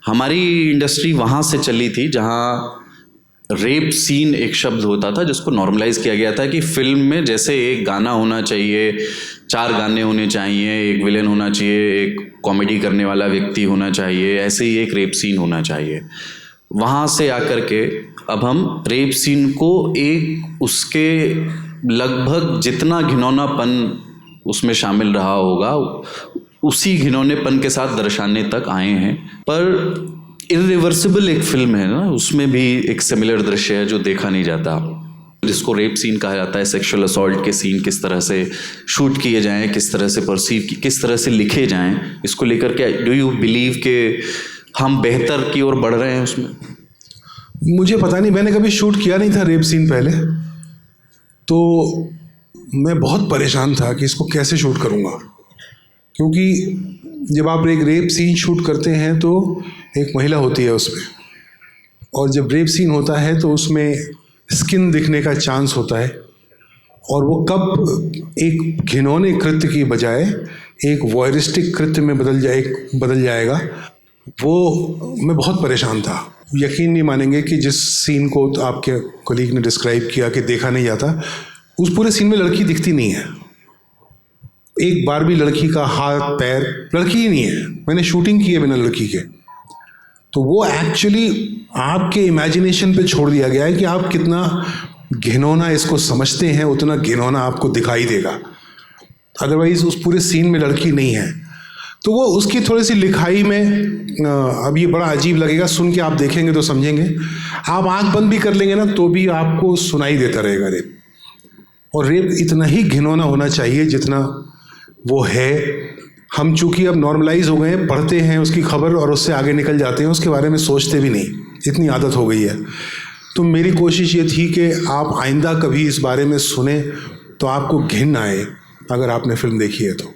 हमारी इंडस्ट्री वहाँ से चली थी जहाँ रेप सीन एक शब्द होता था जिसको नॉर्मलाइज किया गया था कि फिल्म में जैसे एक गाना होना चाहिए, 4 गाने होने चाहिए, एक विलेन होना चाहिए, एक कॉमेडी करने वाला व्यक्ति होना चाहिए, ऐसे ही एक रेप सीन होना चाहिए। वहाँ से आकर के अब हम रेप सीन को एक उसके लगभग जितना घिनौनापन उसमें शामिल रहा होगा उसी घिनौनेपन के साथ दर्शाने तक आए हैं। पर इरिवर्सिबल एक फिल्म है ना, उसमें भी एक सिमिलर दृश्य है जो देखा नहीं जाता, जिसको रेप सीन कहा जाता है। सेक्सुअल असॉल्ट के सीन किस तरह से शूट किए जाएं, किस तरह से किस तरह से लिखे जाएं, इसको लेकर के डू यू बिलीव कि हम बेहतर की ओर बढ़ रहे हैं उसमें? मुझे पता नहीं, मैंने कभी शूट किया नहीं था रेप सीन पहले, तो मैं बहुत परेशान था कि इसको कैसे शूट करूँगा। क्योंकि जब आप एक रेप सीन शूट करते हैं तो एक महिला होती है उसमें, और जब रेप सीन होता है तो उसमें स्किन दिखने का चांस होता है, और वो कब एक घिनौने कृत्य की बजाय एक वॉयरिस्टिक कृत्य में बदल जाएगा, वो मैं बहुत परेशान था। यकीन नहीं मानेंगे कि जिस सीन को तो आपके कलीग ने डिस्क्राइब किया कि देखा नहीं जाता, उस पूरे सीन में लड़की दिखती नहीं है। एक बार भी लड़की का हाथ पैर, लड़की ही नहीं है। मैंने शूटिंग की है बिना लड़की के, तो वो एक्चुअली आपके इमेजिनेशन पे छोड़ दिया गया है कि आप कितना घिनौना इसको समझते हैं, उतना घिनौना आपको दिखाई देगा। अदरवाइज उस पूरे सीन में लड़की नहीं है, तो वो उसकी थोड़ी सी लिखाई में अब ये बड़ा अजीब लगेगा, सुन के आप देखेंगे तो समझेंगे। आप आंख बंद भी कर लेंगे ना तो भी आपको सुनाई देता रहेगा रेप। और रेप इतना ही घिनौना होना चाहिए जितना वो है। हम चूंकि अब नॉर्मलाइज हो गए हैं, पढ़ते हैं उसकी खबर और उससे आगे निकल जाते हैं, उसके बारे में सोचते भी नहीं, इतनी आदत हो गई है। तो मेरी कोशिश ये थी कि आप आइंदा कभी इस बारे में सुने तो आपको घिन आए, अगर आपने फिल्म देखी है तो।